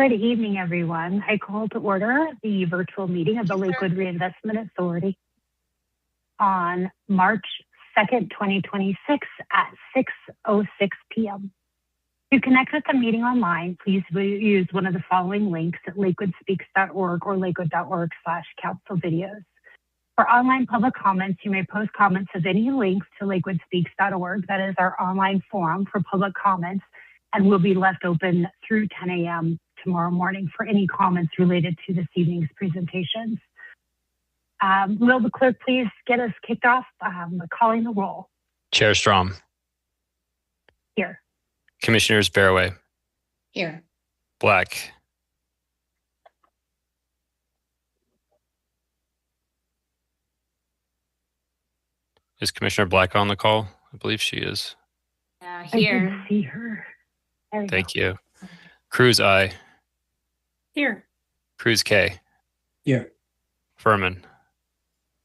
Good evening, everyone. I call to order the virtual meeting of the Lakewood Reinvestment Authority on March 2nd, 2026 at 6:06 p.m. To connect with the meeting online, please use one of the following links at lakewoodspeaks.org or lakewood.org/council videos. For online public comments, you may post comments of any links to lakewoodspeaks.org. That is our online forum for public comments, and will be left open through 10 a.m. tomorrow morning for any comments related to this evening's presentations. Will the clerk please get us kicked off calling the roll? Chair Strom. Here. Commissioners Barraway. Here. Black. Is Commissioner Black on the call? I believe she is. Here. I can see her. Thank you. Cruz, I. Here. Cruz, K. Here. Furman.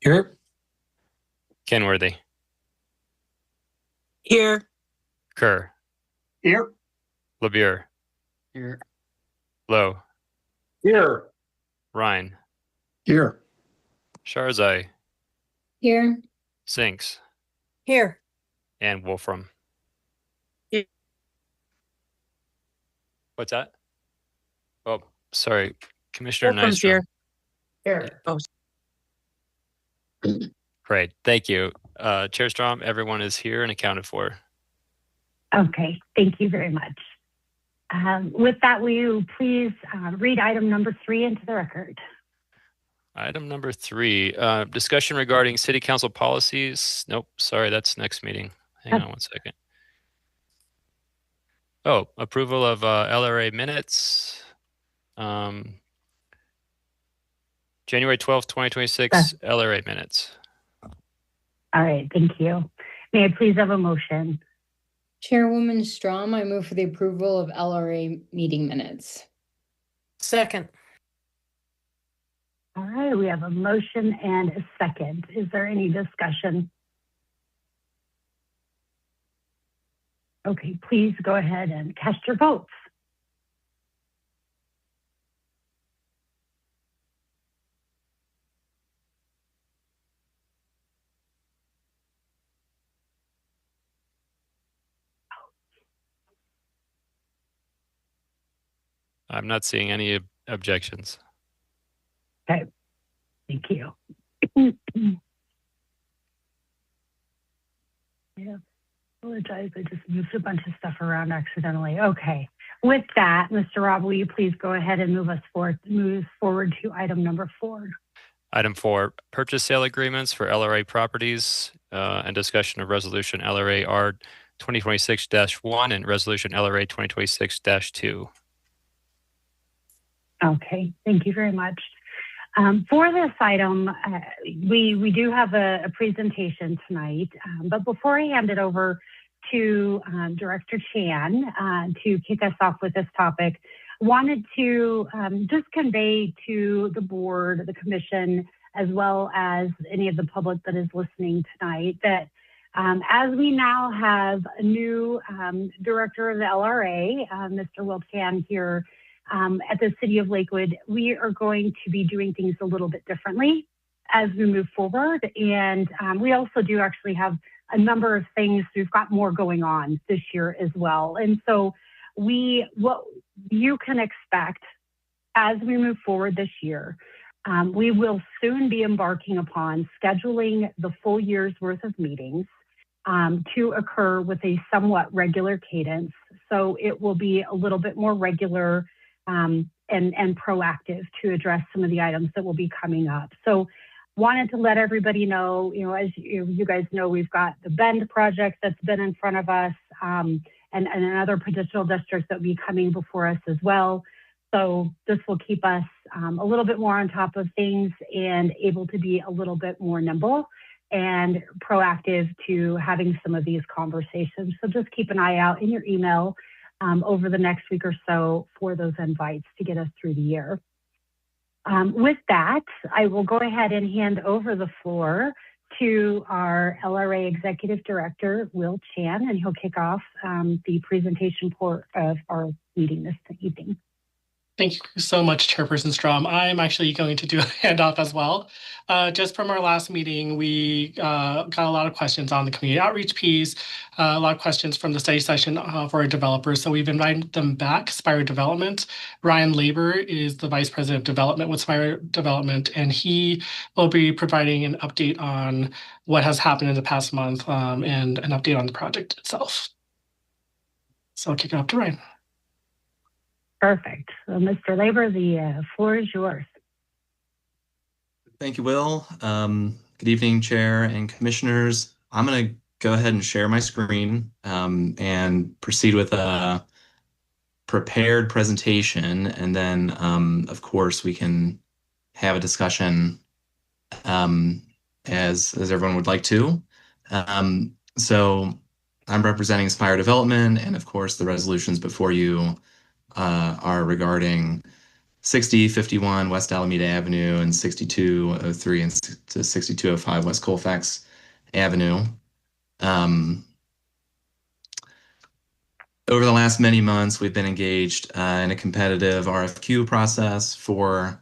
Here. Kenworthy. Here. Kerr. Here. LeBure. Here. Lowe. Here. Ryan. Here. Sharzai. Here. Sinks. Here. And Wolfram. Here. What's that? Oh, sorry. Commissioner Wolfram's Nystrom. Here. Oh. Great. Thank you. Chair Strom, everyone is here and accounted for. Okay, thank you very much. With that, will you please read item number 3 into the record? Item number 3, discussion regarding city council policies. Nope, sorry, that's next meeting. Hang on one second. Oh, approval of LRA minutes. January 12th, 2026, LRA minutes. All right, thank you. May I please have a motion? Chairwoman Strom, I move for the approval of LRA meeting minutes. Second. All right, we have a motion and a second. Is there any discussion? Okay, please go ahead and cast your votes. I'm not seeing any objections. Okay, thank you. Yeah, apologize. I just moved a bunch of stuff around accidentally. Okay, with that, Mr. Robb, will you please go ahead and move forward to item number 4? Item 4, purchase sale agreements for LRA properties and discussion of resolution LRA R 2026-1 and resolution LRA 2026-2. Okay, thank you very much. For this item, we do have a presentation tonight, but before I hand it over to Director Chan to kick us off with this topic, wanted to just convey to the board, the commission, as well as any of the public that is listening tonight, that as we now have a new director of the LRA, Mr. Will Chan here, at the City of Lakewood, we are going to be doing things a little bit differently as we move forward. And we also do actually have a number of things. We've got more going on this year as well. And so what you can expect as we move forward this year, we will soon be embarking upon scheduling the full year's worth of meetings to occur with a somewhat regular cadence. So it will be a little bit more regular and proactive to address some of the items that will be coming up. So wanted to let everybody know, as you guys know, we've got the Bend project that's been in front of us and another potential districts that will be coming before us as well. So this will keep us a little bit more on top of things and able to be a little bit more nimble and proactive to having some of these conversations. So just keep an eye out in your email over the next week or so for those invites to get us through the year. With that, I will go ahead and hand over the floor to our LRA Executive Director, Will Chan, and he'll kick off the presentation part of our meeting this evening. Thank you so much, Chairperson Strom. I'm actually going to do a handoff as well. Just from our last meeting, we got a lot of questions on the community outreach piece, a lot of questions from the study session for our developers. So we've invited them back, Spire Development. Ryan Labor is the Vice President of Development with Spire Development, and he will be providing an update on what has happened in the past month and an update on the project itself. So I'll kick it up to Ryan. Perfect. So, Mr. Labor, the floor is yours. Thank you, Will. Good evening, Chair and Commissioners. I'm going to go ahead and share my screen and proceed with a prepared presentation. And then, of course, we can have a discussion as everyone would like to. So I'm representing Spire Development, and of course, the resolutions before you are regarding 6051 West Alameda Avenue and 6203 and to 6205 West Colfax Avenue. Over the last many months, we've been engaged in a competitive RFQ process for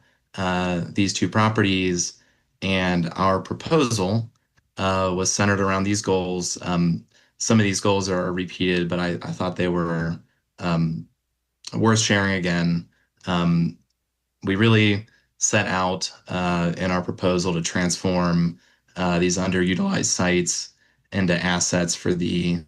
these two properties, and our proposal was centered around these goals. Some of these goals are repeated, but I thought they were worth sharing again. We really set out in our proposal to transform these underutilized sites into assets for the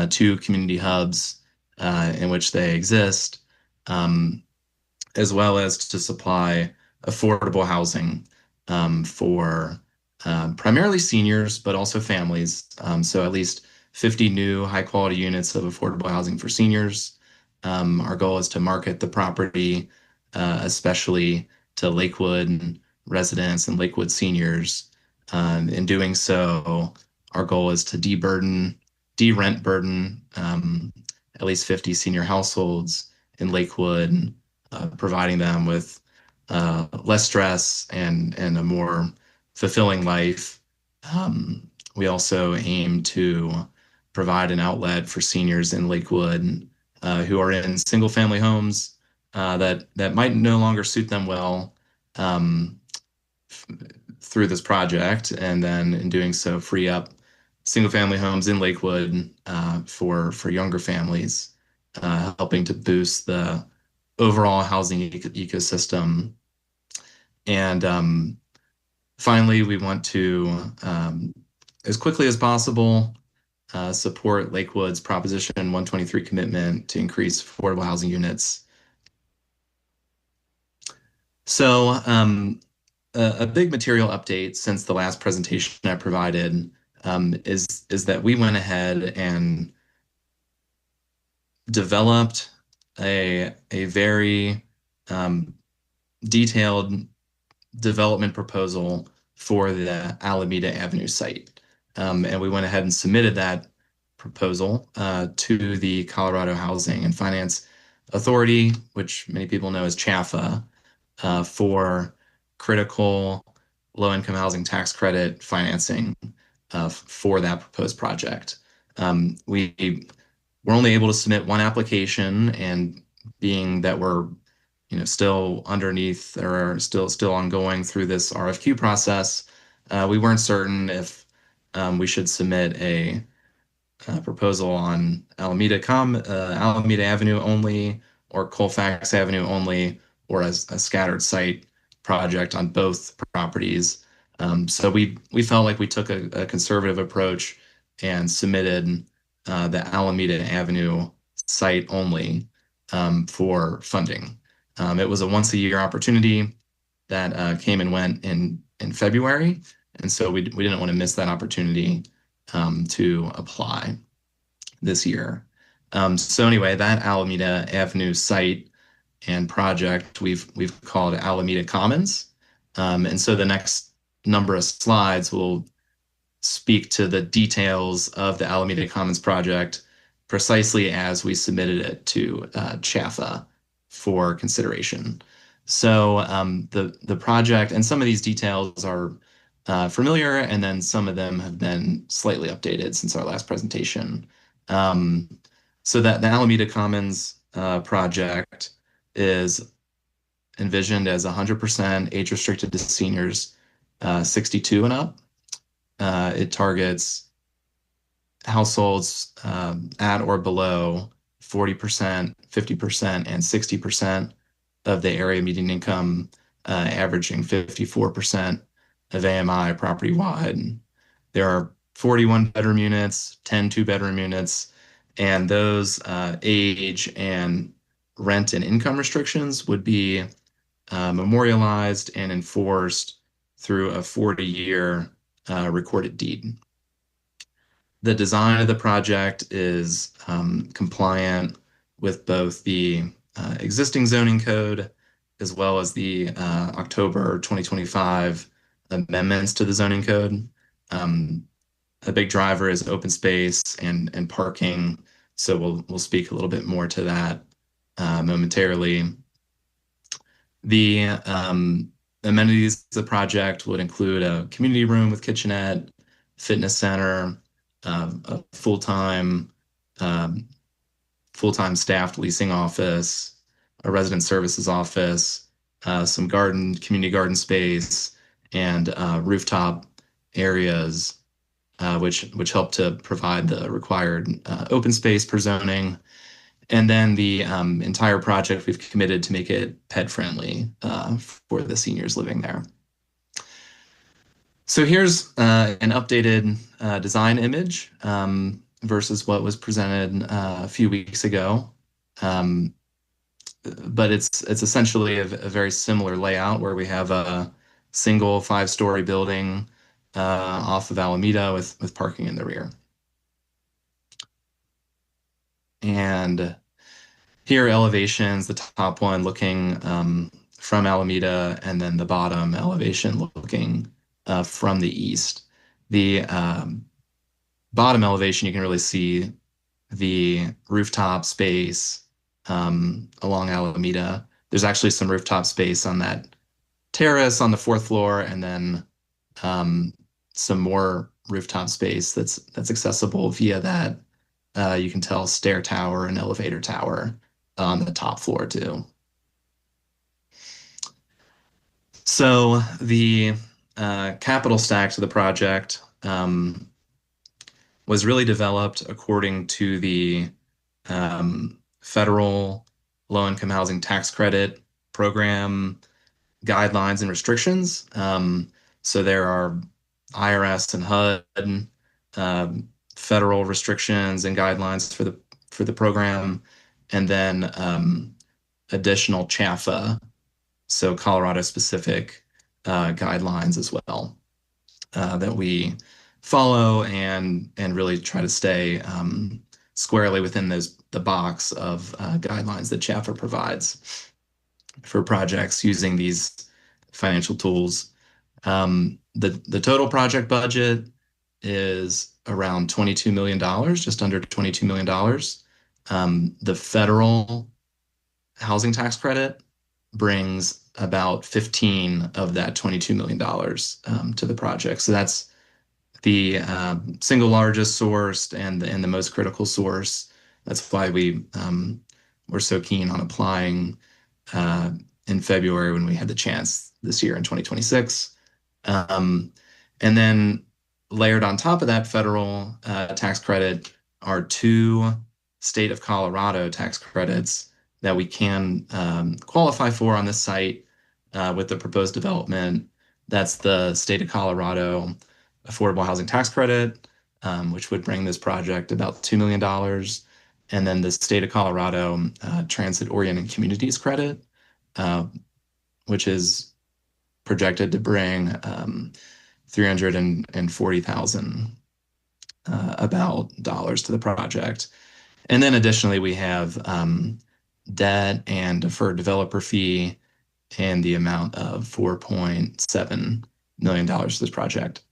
two community hubs in which they exist, as well as to supply affordable housing for primarily seniors, but also families. So at least 50 new high-quality units of affordable housing for seniors. Our goal is to market the property, especially to Lakewood residents and Lakewood seniors. In doing so, our goal is to de-rent burden at least 50 senior households in Lakewood, providing them with less stress and a more fulfilling life. We also aim to provide an outlet for seniors in Lakewood who are in single-family homes that might no longer suit them well through this project, and then in doing so, free up single-family homes in Lakewood for younger families, helping to boost the overall housing ecosystem. And finally, we want to, as quickly as possible, support Lakewood's Proposition 123 commitment to increase affordable housing units. So a big material update since the last presentation I provided is that we went ahead and developed a very detailed development proposal for the Alameda Avenue site. And we went ahead and submitted that proposal to the Colorado Housing and Finance Authority, which many people know as CHAFA, for critical low-income housing tax credit financing for that proposed project. We were only able to submit one application, and being that we're still underneath or still ongoing through this RFQ process, we weren't certain if we should submit a proposal on Alameda Avenue only, or Colfax Avenue only, or as a scattered site project on both properties. So we felt like we took a conservative approach and submitted the Alameda Avenue site only for funding. It was a once-a-year opportunity that came and went in February, and so we didn't want to miss that opportunity to apply this year. So anyway, that Alameda Avenue site and project we've called Alameda Commons, and so the next number of slides will speak to the details of the Alameda Commons project precisely as we submitted it to CHAFA for consideration. So the project, and some of these details are familiar, and then some of them have been slightly updated since our last presentation. So that the Alameda Commons project is envisioned as 100% age restricted to seniors 62 and up. It targets households at or below 40%, 50%, and 60% of the area median income, averaging 54% of AMI property-wide. There are 41 bedroom units, 10 two-bedroom units, and those age and rent and income restrictions would be memorialized and enforced through a 40-year recorded deed. The design of the project is compliant with both the existing zoning code as well as the October 2025 amendments to the zoning code. A big driver is open space and parking, so we'll speak a little bit more to that momentarily. The amenities of the project would include a community room with kitchenette, fitness center, a full-time staffed leasing office, a resident services office, some community garden space, and rooftop areas, which help to provide the required open space per zoning. And then the entire project, we've committed to make it pet-friendly for the seniors living there. So here's an updated design image versus what was presented a few weeks ago. But it's essentially a very similar layout where we have a single 5-story building off of Alameda with parking in the rear. And here are elevations, the top one looking from Alameda, and then the bottom elevation looking from the east. The bottom elevation, you can really see the rooftop space along Alameda. There's actually some rooftop space on that terrace on the 4th floor, and then some more rooftop space that's accessible via that you can tell stair tower and elevator tower on the top floor too. So the capital stack to the project was really developed according to the federal low-income housing tax credit program guidelines and restrictions. So there are IRS and HUD federal restrictions and guidelines for the program, and then additional CHAFA, so Colorado-specific guidelines as well that we follow and really try to stay squarely within the box of guidelines that CHAFA provides for projects using these financial tools. The total project budget is around $22 million, just under $22 million. The federal housing tax credit brings about 15 of that $22 million to the project. So that's the single largest source and the most critical source. That's why we were so keen on applying in February when we had the chance this year in 2026. And then layered on top of that federal tax credit are 2 state of Colorado tax credits that we can qualify for on this site with the proposed development. That's the state of Colorado Affordable Housing Tax Credit, which would bring this project about $2 million. And then the state of Colorado Transit-Oriented Communities Credit, which is projected to bring $340,000 about dollars to the project. And then additionally, we have debt and deferred developer fee and the amount of $4.7 million to this project.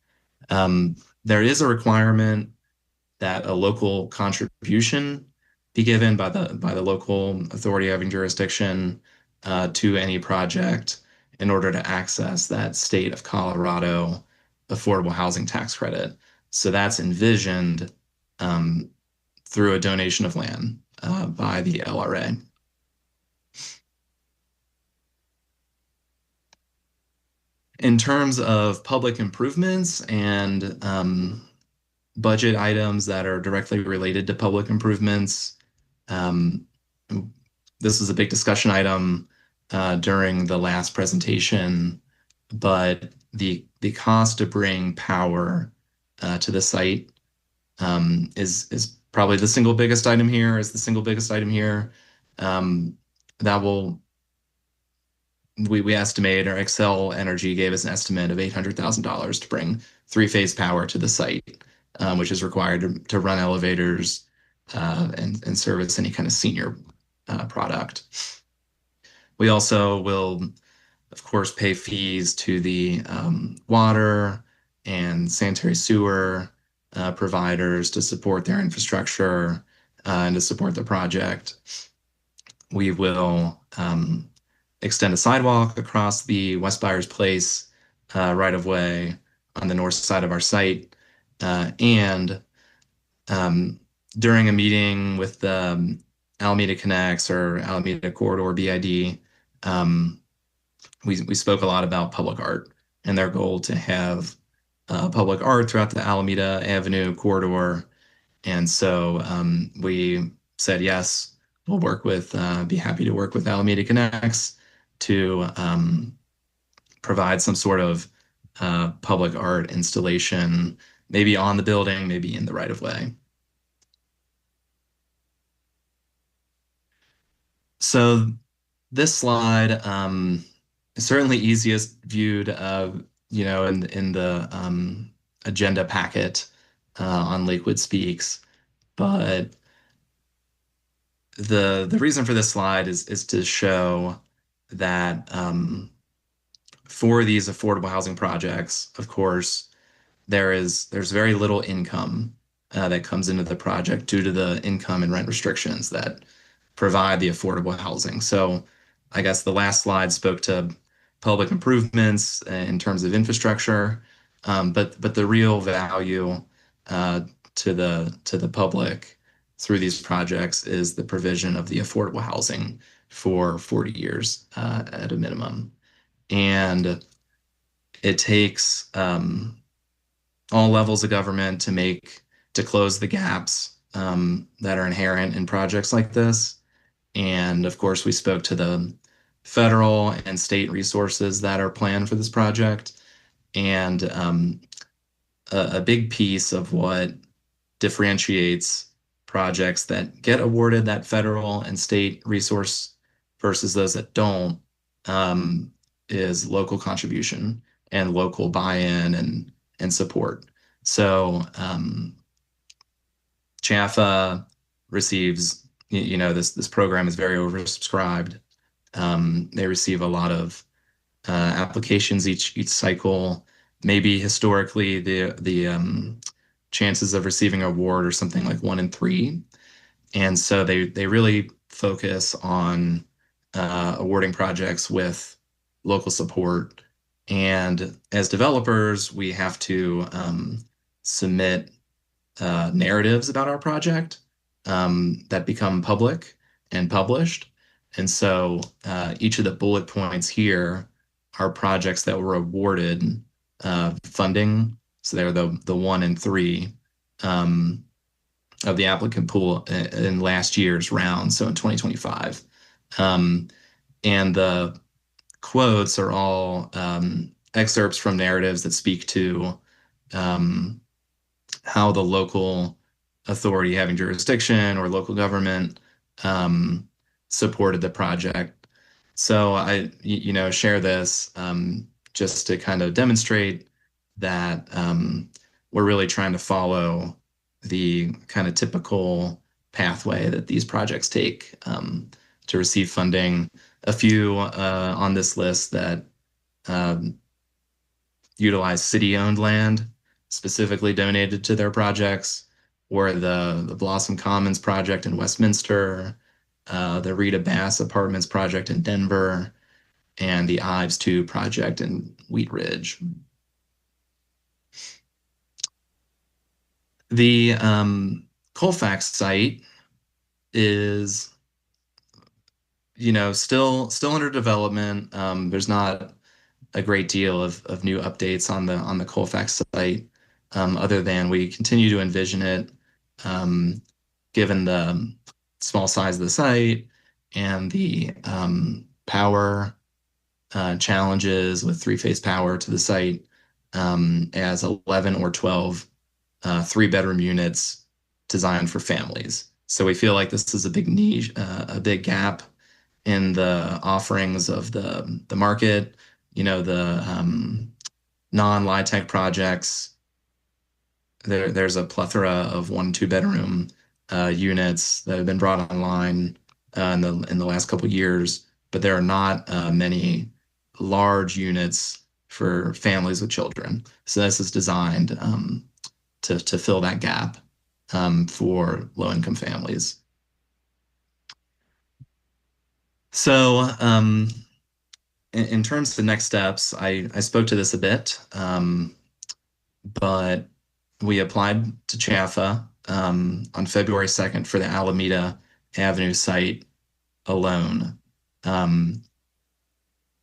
There is a requirement that a local contribution be given by the local authority having jurisdiction to any project in order to access that state of Colorado affordable housing tax credit. So that's envisioned through a donation of land by the LRA. In terms of public improvements and budget items that are directly related to public improvements, this was a big discussion item during the last presentation, but the cost to bring power to the site is probably the single biggest item here. That will we estimate, or Excel Energy gave us an estimate of $800,000 to bring three-phase power to the site, which is required to run elevators and service any kind of senior product. We also will, of course, pay fees to the water and sanitary sewer providers to support their infrastructure and to support the project. We will extend a sidewalk across the West Byers Place right of way on the north side of our site. And during a meeting with the Alameda Connects or Alameda Corridor BID, we spoke a lot about public art and their goal to have public art throughout the Alameda Avenue corridor. And so we said, yes, we'll be happy to work with Alameda Connects to provide some sort of public art installation, maybe on the building, maybe in the right of way. So this slide is certainly easiest viewed, in the agenda packet on Lakewood Speaks, but the reason for this slide is to show that for these affordable housing projects, of course, there's very little income that comes into the project due to the income and rent restrictions that provide the affordable housing. So I guess the last slide spoke to public improvements in terms of infrastructure, but the real value to the public through these projects is the provision of the affordable housing for 40 years at a minimum. And it takes all levels of government to close the gaps that are inherent in projects like this. And of course, we spoke to the federal and state resources that are planned for this project. And a big piece of what differentiates projects that get awarded that federal and state resource versus those that don't is local contribution and local buy-in and support. So CHAFA receives, this program is very oversubscribed. They receive a lot of applications each cycle. Maybe historically the chances of receiving an award are something like 1 in 3. And so they really focus on awarding projects with local support. And as developers, we have to submit narratives about our project that become public and published. And so each of the bullet points here are projects that were awarded funding. So they're the 1 in 3 of the applicant pool in last year's round, so in 2025. And the quotes are all excerpts from narratives that speak to how the local authority having jurisdiction or local government supported the project. So I, share this just to kind of demonstrate that we're really trying to follow the kind of typical pathway that these projects take to receive funding. A few on this list that utilize city-owned land specifically donated to their projects were the Blossom Commons project in Westminster, the Rita Bass Apartments project in Denver, and the Ives 2 project in Wheat Ridge. The Colfax site is, still under development. There's not a great deal of new updates on the Colfax site, other than we continue to envision it, given the small size of the site and the power challenges with three-phase power to the site, as 11 or 12 three-bedroom units designed for families. So we feel like this is a big niche, a big gap in the offerings of the market. The non-LIHTC projects. There's a plethora of 1-2 bedroom units that have been brought online in the last couple of years, but there are not many large units for families with children. So this is designed to fill that gap for low-income families. So in terms of the next steps, I spoke to this a bit, but we applied to CHFA on February 2nd for the Alameda Avenue site alone,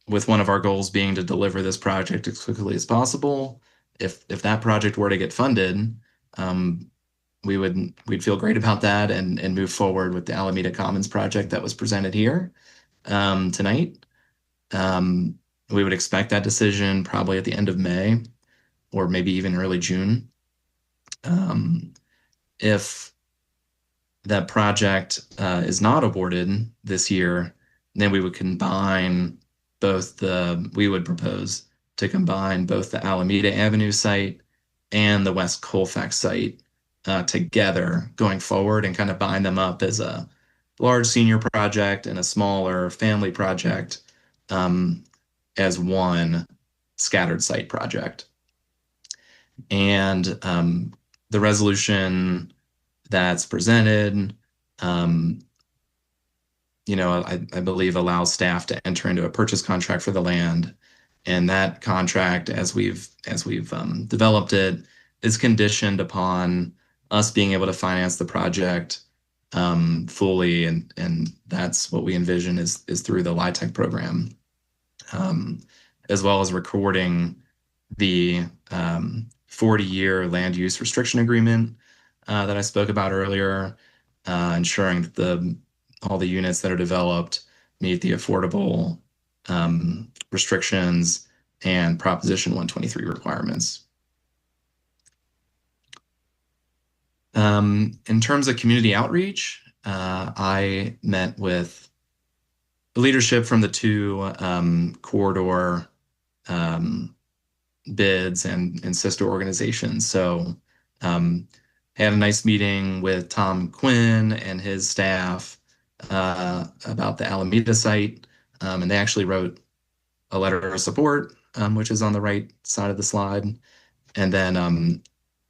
with one of our goals being to deliver this project as quickly as possible. If that project were to get funded, we'd feel great about that and move forward with the Alameda Commons project that was presented here tonight. We would expect that decision probably at the end of May or maybe even early June. If that project is not awarded this year, then we would propose to combine both the Alameda Avenue site and the West Colfax site together going forward, and kind of bind them up as a large senior project and a smaller family project as one scattered site project. And the resolution that's presented, I believe allows staff to enter into a purchase contract for the land. And that contract, as we've developed it, is conditioned upon us being able to finance the project fully, and that's what we envision is through the LIHTC program, as well as recording the 40-year land use restriction agreement that I spoke about earlier, ensuring that all the units that are developed meet the affordable restrictions and Proposition 123 requirements. In terms of community outreach, I met with leadership from the two corridor bids and sister organizations. So had a nice meeting with Tom Quinn and his staff about the Alameda site, and they actually wrote a letter of support, which is on the right side of the slide. And then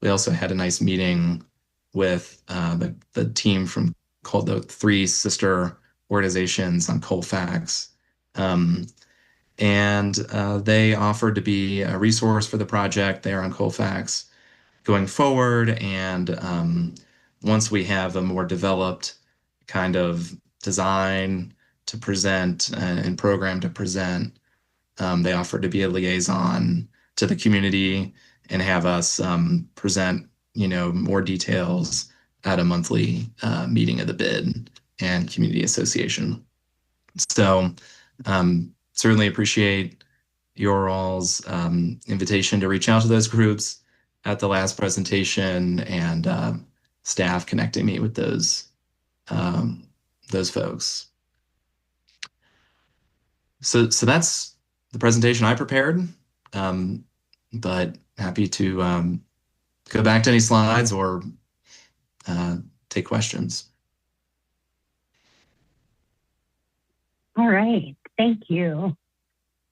we also had a nice meeting with the team called the three sister organizations on Colfax. And they offered to be a resource for the project there on Colfax going forward. And once we have a more developed kind of design to present and program to present, they offered to be a liaison to the community and have us present, more details at a monthly meeting of the bid and community association. So certainly appreciate your all's invitation to reach out to those groups at the last presentation, and staff connecting me with those folks. So that's the presentation I prepared, but happy to go back to any slides or take questions. All right, thank you.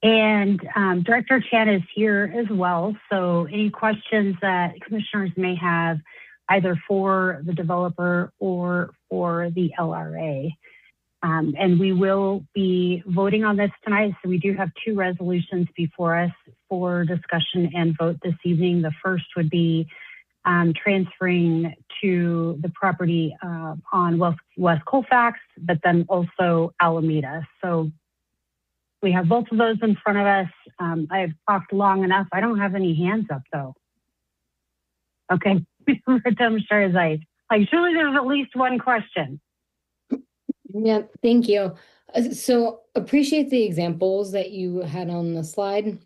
And Director Chan is here as well. So any questions that commissioners may have, either for the developer or for the LRA. And we will be voting on this tonight. So we do have two resolutions before us for discussion and vote this evening. The first would be transferring to the property on West Colfax, but then also Alameda. So We have both of those in front of us. I've talked long enough. I don't have any hands up though. Okay, I'm sure like surely there's at least one question. Yeah, thank you. So appreciate the examples that you had on the slide,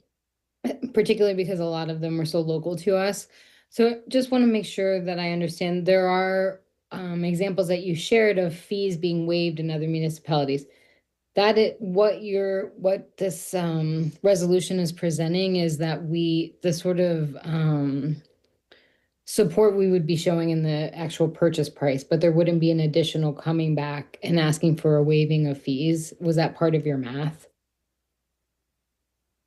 particularly because a lot of them are so local to us. So just want to make sure that I understand there are examples that you shared of fees being waived in other municipalities. What this resolution is presenting is that the sort of support we would be showing in the actual purchase price, but there wouldn't be an additional coming back and asking for a waiving of fees. Was that part of your math?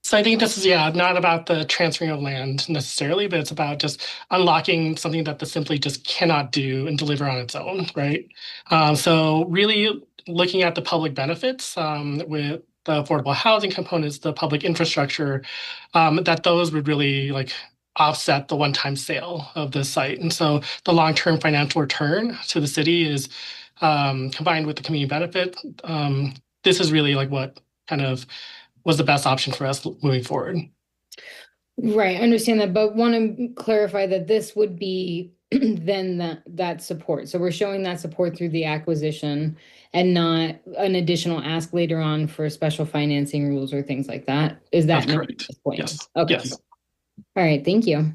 So I think this is, not about the transferring of land necessarily, but it's about just unlocking something that the simply just cannot do and deliver on its own, right? So really looking at the public benefits with the affordable housing components, the public infrastructure, that those would really offset the one-time sale of the site. And so the long-term financial return to the city is combined with the community benefit. This is really what kind of was the best option for us moving forward. Right, I understand that, but want to clarify that this would be then that support. So we're showing that support through the acquisition and not an additional ask later on for special financing rules or things like that. Is that correct? The point? Yes. Okay. Yes. All right, thank you.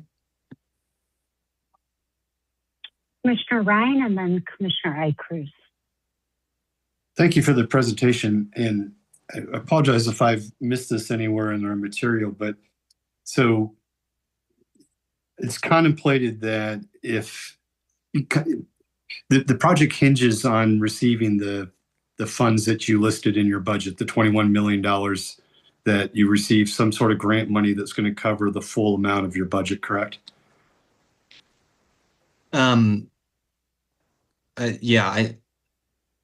Commissioner Ryan and then Commissioner Cruz. Thank you for the presentation, and I apologize if I've missed this anywhere in our material, but so it's contemplated that if the project hinges on receiving the funds that you listed in your budget, the $21 million that you receive some sort of grant money that's going to cover the full amount of your budget, correct? Yeah,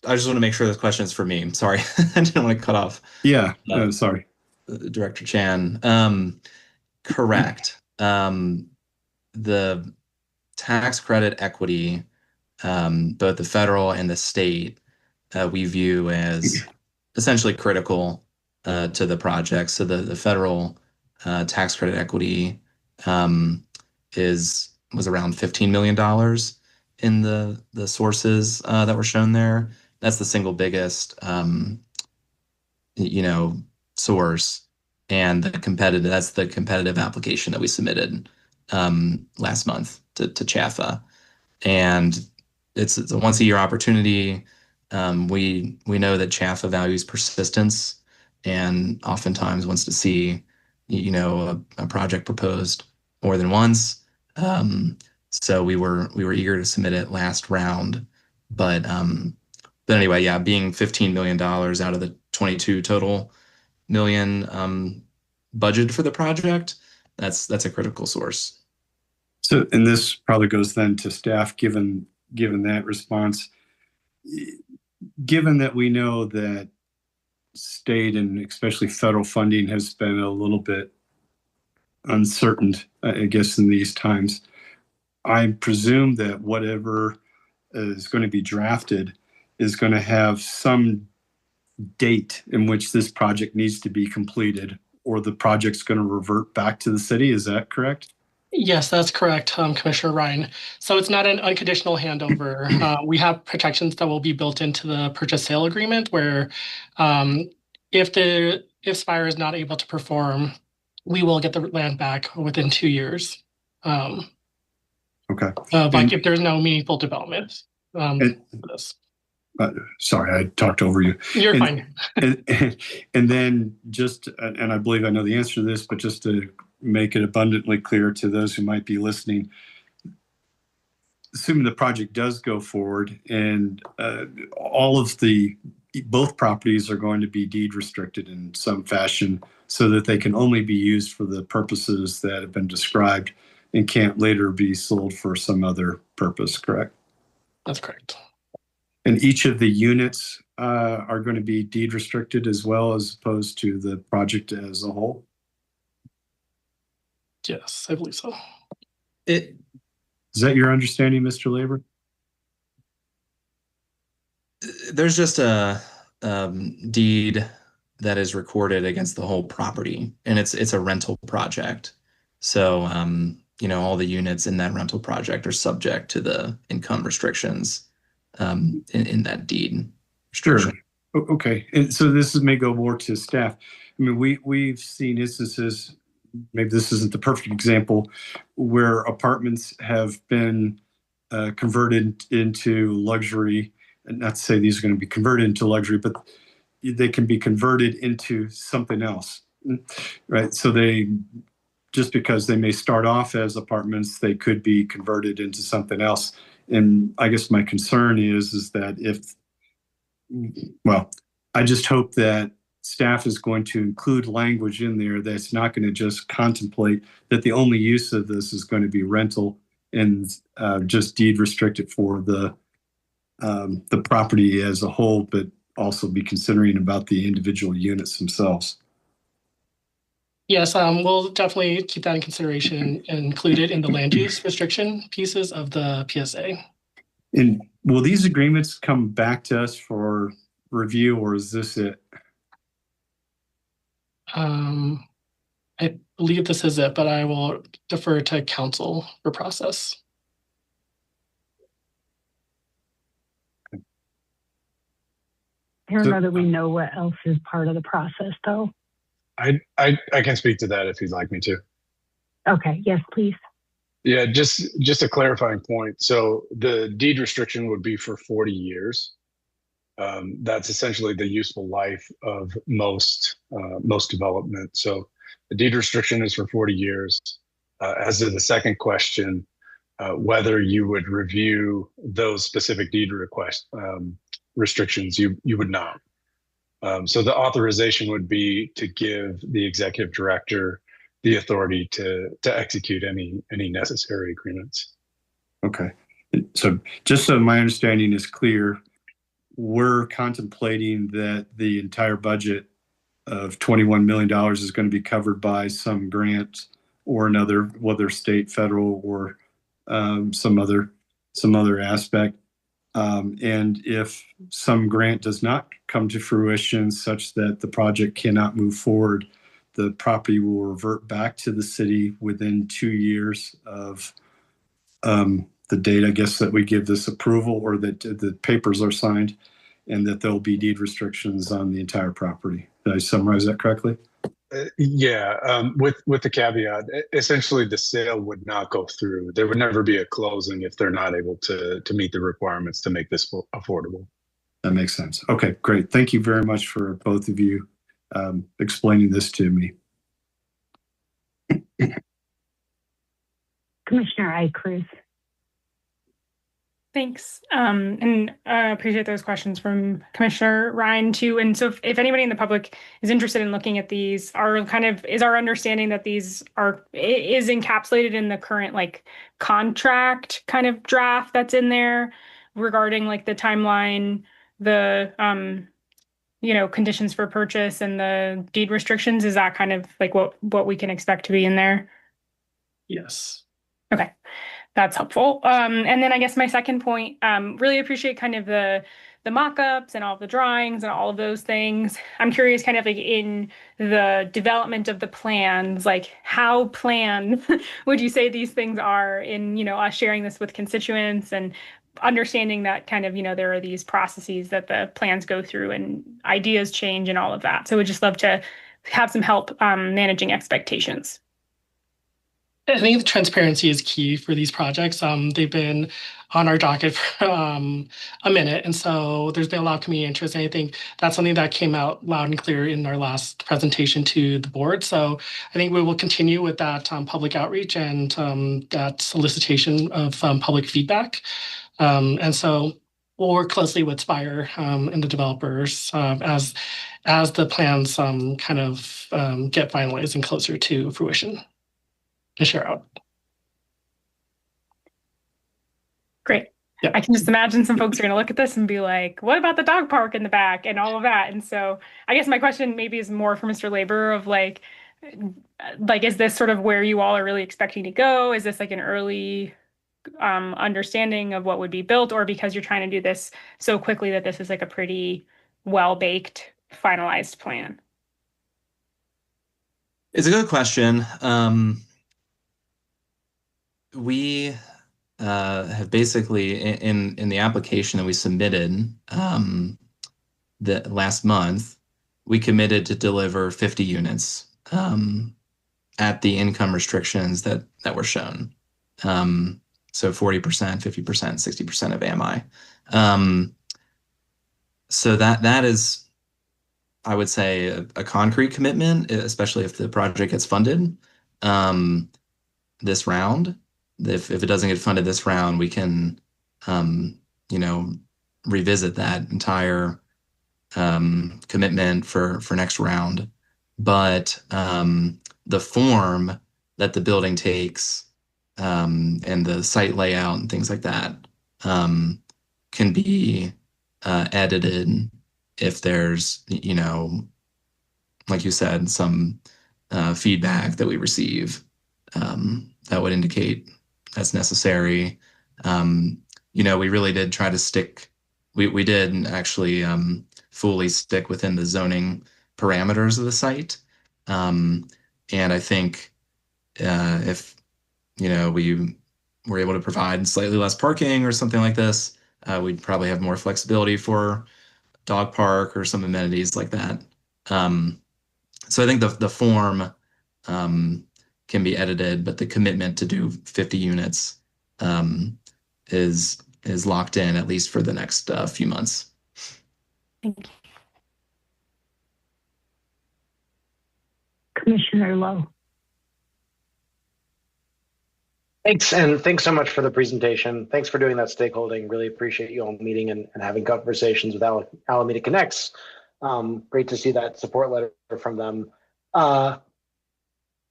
I just want to make sure this question is for me. I'm sorry. I didn't want to cut off. Yeah, sorry. Director Chan. Correct. The tax credit equity, both the federal and the state, we view as essentially critical to the project. So the federal tax credit equity was around $15 million in the sources that were shown there. That's the single biggest source, and that's the competitive application that we submitted last month to CHAFA. And it's a once-a-year opportunity. We know that CHAFA values persistence and oftentimes wants to see a project proposed more than once. So we were eager to submit it last round, but anyway, yeah, being $15 million out of the 22 total million budget for the project, that's a critical source. So, and this probably goes then to staff, given that response, given that we know that state and especially federal funding has been a little bit uncertain, I guess, in these times, I presume that whatever is going to be drafted is going to have some date in which this project needs to be completed, or the project's going to revert back to the city. Is that correct? Yes, that's correct, Commissioner Ryan. So it's not an unconditional handover. We have protections that will be built into the purchase sale agreement where if Spire is not able to perform, we will get the land back within 2 years. Okay. If there's no meaningful development for this. Sorry, I talked over you. You're fine. and then and I believe I know the answer to this, but just to make it abundantly clear to those who might be listening, assuming the project does go forward and both properties are going to be deed restricted in some fashion so that they can only be used for the purposes that have been described and can't later be sold for some other purpose, correct? That's correct. And each of the units are going to be deed restricted as well, as opposed to the project as a whole? Yes, I believe so. Is that your understanding, Mr. Labor? There's just a deed that is recorded against the whole property, and it's a rental project. So, all the units in that rental project are subject to the income restrictions in that deed restriction. Sure. Okay. And so this may go more to staff. I mean, we've seen instances, maybe this isn't the perfect example, where apartments have been converted into luxury. And not to say these are going to be converted into luxury, but they can be converted into something else, right? So just because they may start off as apartments, they could be converted into something else. And I guess my concern is that I just hope that staff is going to include language in there that's not going to just contemplate that the only use of this is going to be rental and just deed restricted for the property as a whole, but also be considering about the individual units themselves. Yes, we'll definitely keep that in consideration and include it in the land use restriction pieces of the PSA. And will these agreements come back to us for review, or is this it? I believe this is it, but I will defer to council for process. I don't know that we know what else is part of the process, though. I can speak to that if you'd like me to. Okay, yes, please. Yeah, just a clarifying point. So the deed restriction would be for 40 years. That's essentially the useful life of most development. So the deed restriction is for 40 years. As to the second question, whether you would review those specific deed restrictions, you would not. So the authorization would be to give the executive director the authority to execute any necessary agreements. Okay. So just so my understanding is clear, we're contemplating that the entire budget of $21 million is going to be covered by some grant or another, whether state, federal, or some other aspect. And if some grant does not come to fruition such that the project cannot move forward, the property will revert back to the city within 2 years of the date, I guess, that we give this approval or that the papers are signed, and that there'll be deed restrictions on the entire property. Did I summarize that correctly? Yeah, with the caveat, essentially the sale would not go through. There would never be a closing if they're not able to meet the requirements to make this affordable. That makes sense. Okay, great. Thank you very much for both of you explaining this to me. Commissioner Icruz. Thanks. And I appreciate those questions from Commissioner Ryan too. And so if anybody in the public is interested in looking at these, is our understanding that these is encapsulated in the current contract kind of draft that's in there regarding the timeline, the conditions for purchase and the deed restrictions. Is that kind of what we can expect to be in there? Yes. Okay. That's helpful. And then I guess my second point, really appreciate kind of the mock-ups and all the drawings and all of those things. I'm curious kind of in the development of the plans, how planned would you say these things are in, us sharing this with constituents and understanding that kind of, there are these processes that the plans go through and ideas change and all of that. So we'd just love to have some help managing expectations. I think the transparency is key for these projects. They've been on our docket for a minute, and so there's been a lot of community interest. And I think that's something that came out loud and clear in our last presentation to the board. So I think we will continue with that public outreach and that solicitation of public feedback. And so we'll work closely with Spire and the developers as the plans kind of get finalized and closer to fruition. To share out. Great. Yeah. I can just imagine some folks are going to look at this and be like, what about the dog park in the back and all of that? And so I guess my question maybe is more for Mr. Labor of is this sort of where you all are really expecting to go? Is this an early understanding of what would be built, or because you're trying to do this so quickly that this is a pretty well-baked, finalized plan? It's a good question. We have basically in the application that we submitted the last month, we committed to deliver 50 units at the income restrictions that were shown. So 40%, 50%, 60% of AMI. So that is, I would say, a concrete commitment, especially if the project gets funded this round. If it doesn't get funded this round, we can, revisit that entire commitment for next round. But the form that the building takes and the site layout and things like that can be edited if there's, like you said, some feedback that we receive that would indicate that's necessary. We really did try to stick, we did actually fully stick within the zoning parameters of the site. And I think if, we were able to provide slightly less parking or something like this, we'd probably have more flexibility for dog park or some amenities like that. So I think the form can be edited, but the commitment to do 50 units is locked in, at least for the next few months. Thank you. Commissioner Lowe. Thanks, and thanks so much for the presentation. Thanks for doing that stakeholding. Really appreciate you all meeting and having conversations with Alameda Connects. Great to see that support letter from them.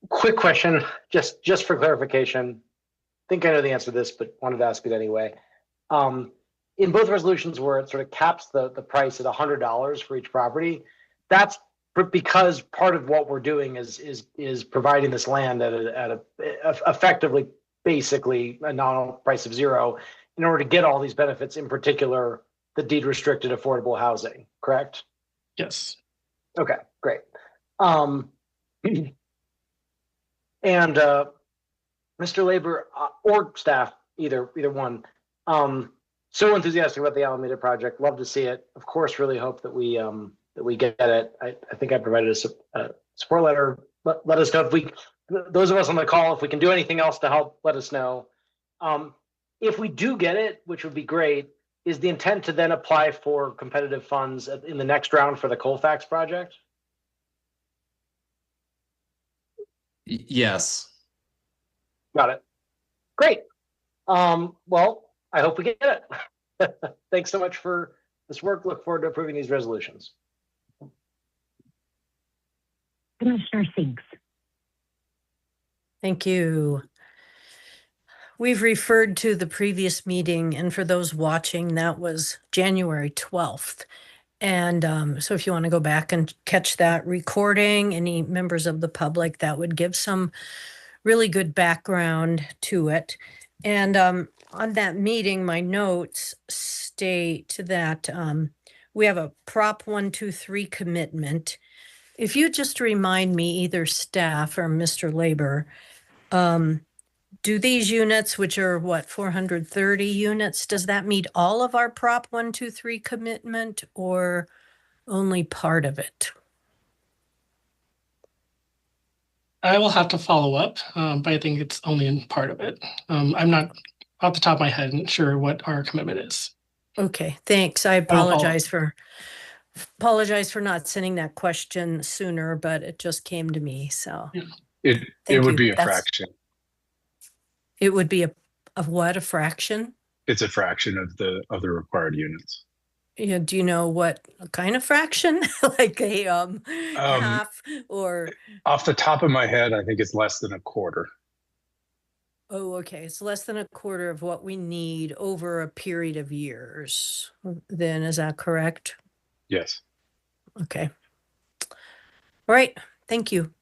Quick question, just for clarification. I think I know the answer to this, but wanted to ask it anyway. In both resolutions where it sort of caps the price at $100 for each property, that's because part of what we're doing is providing this land at a effectively, basically a nominal price of zero in order to get all these benefits, in particular the deed restricted affordable housing, correct? Yes. Okay, great. And Mr. Labor or staff, either one, so enthusiastic about the Alameda project. Love to see it. Of course, really hope that we get it. I think I provided a support letter. Let us know if those of us on the call, if we can do anything else to help, let us know. If we do get it, which would be great, is the intent to then apply for competitive funds in the next round for the Colfax project? Yes. Got it. Great. Well, I hope we get it. Thanks so much for this work. Look forward to approving these resolutions. Commissioner Sinks. Thank you. We've referred to the previous meeting, and for those watching, that was January 12th. And so if you want to go back and catch that recording, any members of the public, that would give some really good background to it. And on that meeting, my notes state that we have a Prop 123 commitment. If you just remind me, either staff or Mr. Labor, do these units, which are what, 430 units, does that meet all of our Prop 123 commitment or only part of it? I will have to follow up, but I think it's only in part of it. I'm not off the top of my head sure what our commitment is. Okay, thanks. I apologize for not sending that question sooner, but it just came to me. So yeah. It would be a fraction. It would be of what, a fraction? It's a fraction of the required units. Yeah, do you know what kind of fraction? Like a half or? Off the top of my head, I think it's less than a quarter. Oh, okay. It's less than a quarter of what we need over a period of years. Then, is that correct? Yes. Okay. All right. Thank you.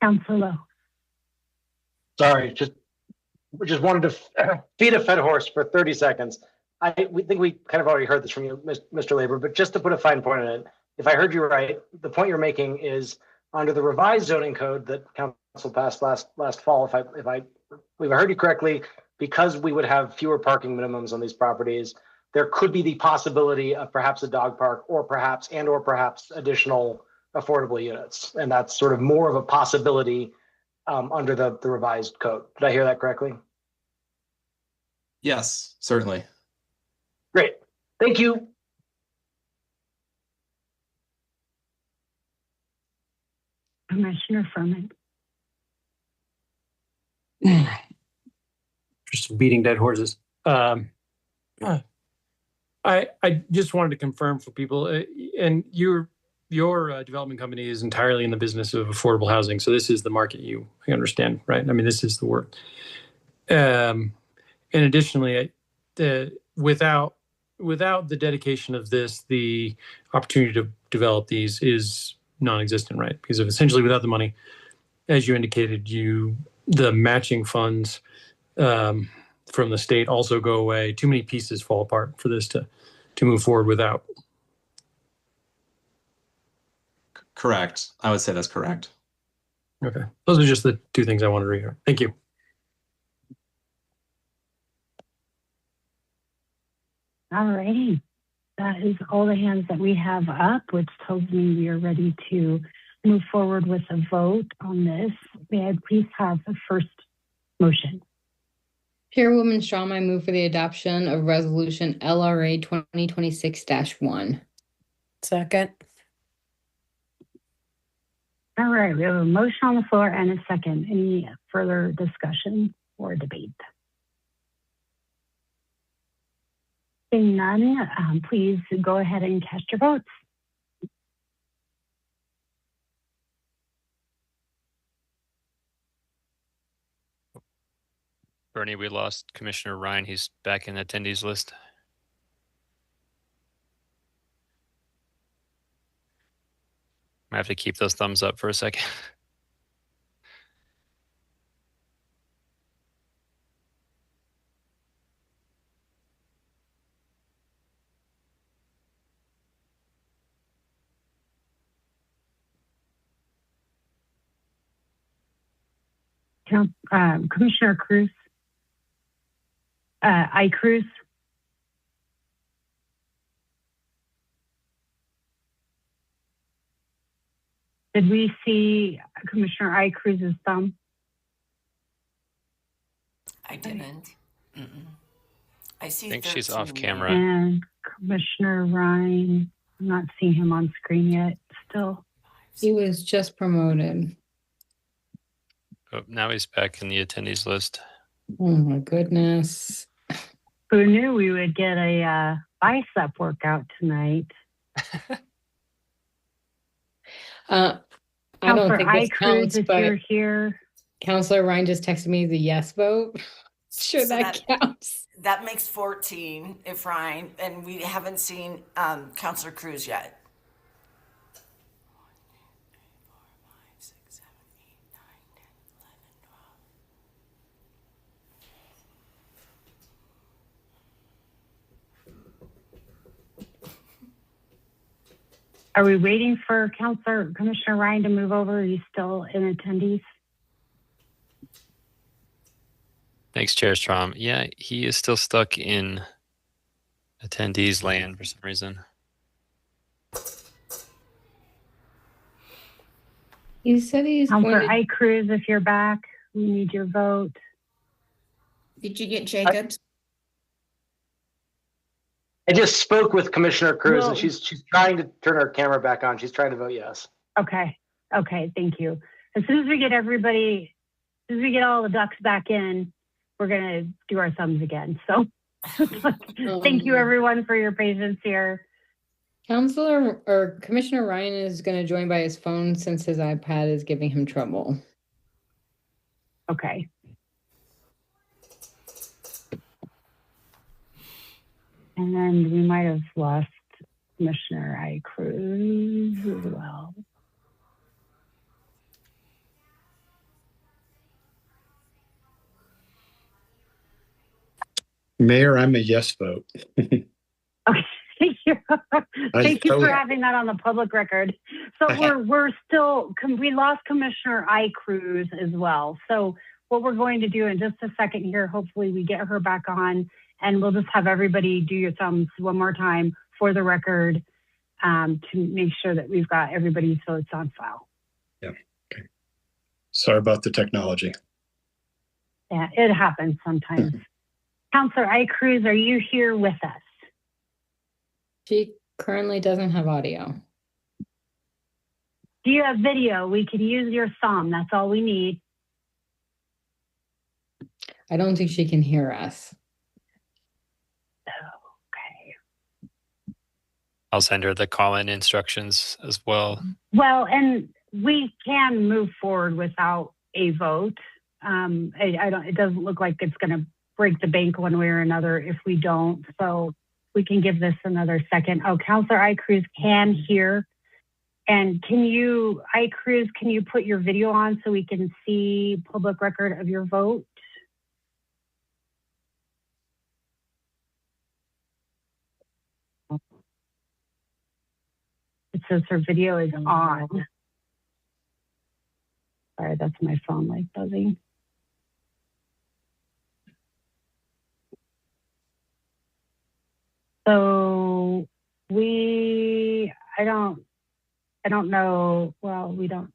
Councilor Lowe. Sorry, just wanted to feed a fed horse for 30 seconds. We think we kind of already heard this from you, Mr. Labor, but just to put a fine point on it, if I heard you right, the point you're making is under the revised zoning code that council passed last fall, if I heard you correctly, because we would have fewer parking minimums on these properties, there could be the possibility of perhaps a dog park or perhaps additional affordable units. And that's sort of more of a possibility under the revised code. Did I hear that correctly? Yes, certainly. Great. Thank you. Commissioner Furman. Just beating dead horses. I just wanted to confirm for people, and your development company is entirely in the business of affordable housing, so this is the market you understand, right? I mean, this is the work. And additionally, without the dedication of this, the opportunity to develop these is non-existent, right? Because of essentially without the money, as you indicated, the matching funds from the state also go away. Too many pieces fall apart for this to move forward without. Correct. I would say that's correct. Okay. Those are just the two things I wanted to hear. Thank you. All righty. That is all the hands that we have up, which tells me we are ready to move forward with a vote on this. May I please have the first motion? Chairwoman Strom, I move for the adoption of Resolution LRA 2026-1. Second. All right, we have a motion on the floor and a second. Any further discussion or debate? Seeing none, please go ahead and cast your votes. Bernie, we lost Commissioner Ryan. He's back in the attendees list. I have to keep those thumbs up for a second. Commissioner Cruz. I. Cruz. Did we see Commissioner I. Cruz's thumb? I didn't. I see. I think 13, she's off camera. And Commissioner Ryan, I'm not seeing him on screen yet still. He was just promoted. Oh, now he's back in the attendees list. Oh my goodness. Who knew we would get a bicep workout tonight? I don't think this counts, if but you're here. Councilor Ryan just texted me the yes vote. Sure, so that counts. That makes 14 if Ryan, and we haven't seen Councilor Cruz yet. Are we waiting for Commissioner Ryan to move over? Are you still in attendees? Thanks, Chair Strom. Yeah, he is still stuck in attendees land for some reason. You said he's Councilor I. Cruz, if you're back, we need your vote. Did you get Jacobs? I just spoke with Commissioner Cruz, Well, and she's trying to turn her camera back on. She's trying to vote yes. Okay, thank you. As soon as we get all the ducks back in, we're gonna do our thumbs again. So thank you everyone for your patience here. Commissioner Ryan is going to join by his phone since his iPad is giving him trouble. Okay. And then we might have lost Commissioner I. Cruz as well. Mayor, I'm a yes vote. Okay, thank Thank you for having that on the public record. So we're still, we lost Commissioner Cruz as well. So what we're going to do in just a second here, hopefully we get her back on, and we'll just have everybody do your thumbs one more time for the record to make sure that we've got everybody's votes on file. Yeah. Okay. Sorry about the technology. Yeah, it happens sometimes. Councilor Cruz, are you here with us? She currently doesn't have audio. Do you have video? We can use your thumb. That's all we need. I don't think she can hear us. Okay. I'll send her the call-in instructions as well. Well, and we can move forward without a vote. It doesn't look like it's going to break the bank one way or another if we don't. So we can give this another second. Oh, Councilor Cruz can hear. And Cruz, can you put your video on so we can see public record of your vote? It says her video is on. Sorry, that's my phone like buzzing. So I don't know. Well, we don't.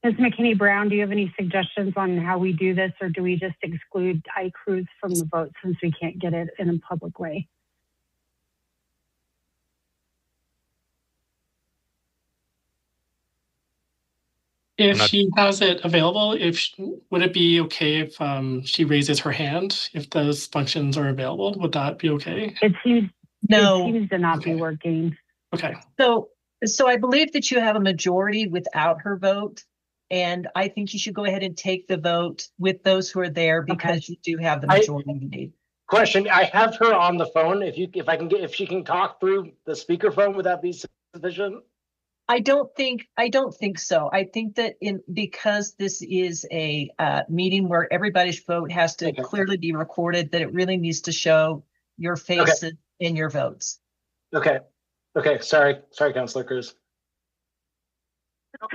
Ms. McKinney-Brown, do you have any suggestions on how we do this, or do we just exclude Cruz from the vote since we can't get it in a public way? If she has it available, would it be okay if she raises her hand if those functions are available? Would that be okay? It seems No. It seems to not be working. Okay. So I believe that you have a majority without her vote, and I think you should go ahead and take the vote with those who are there because you do have the majority you need. Question: I have her on the phone. If she can talk through the speakerphone, would that be sufficient? I don't think so. I think that because this is a meeting where everybody's vote has to clearly be recorded, that it really needs to show your faces in your votes. Okay. Sorry, Councilor Cruz.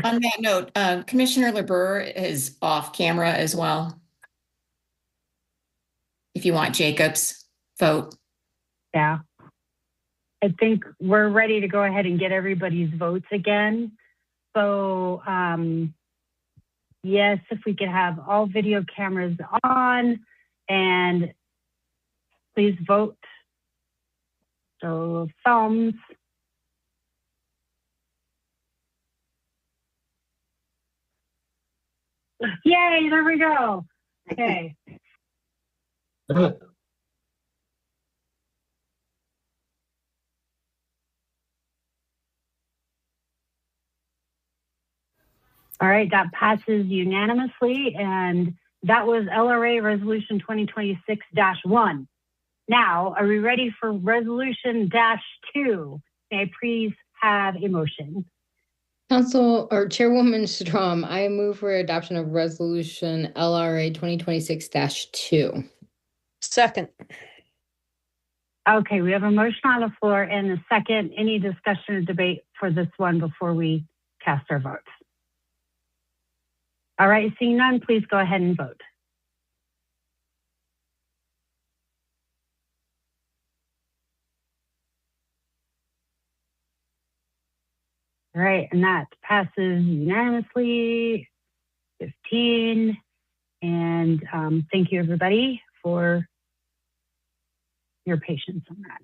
On that note, Commissioner LeBur is off camera as well. If you want Jacob's vote. Yeah. I think we're ready to go ahead and get everybody's votes again. So, yes, if we could have all video cameras on, and please vote. So, thumbs. Yay, there we go. Okay. All right, that passes unanimously, and that was LRA Resolution 2026-1. Now, are we ready for Resolution -2? May I please have a motion? Council or Chairwoman Strom, I move for adoption of Resolution LRA 2026-2. Second. Okay, we have a motion on the floor and a second. Any discussion or debate for this one before we cast our votes? All right, seeing none, please go ahead and vote. All right, and that passes unanimously, 15. And thank you, everybody, for your patience on that.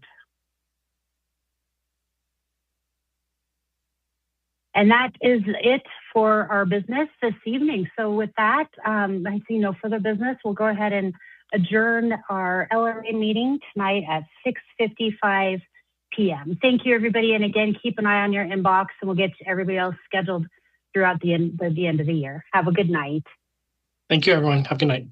And that is it for our business this evening. So with that, I see no further business. We'll go ahead and adjourn our LRA meeting tonight at 6:55 p.m. Thank you, everybody. And again, keep an eye on your inbox, and we'll get everybody else scheduled throughout the end of the year. Have a good night. Thank you, everyone. Have a good night.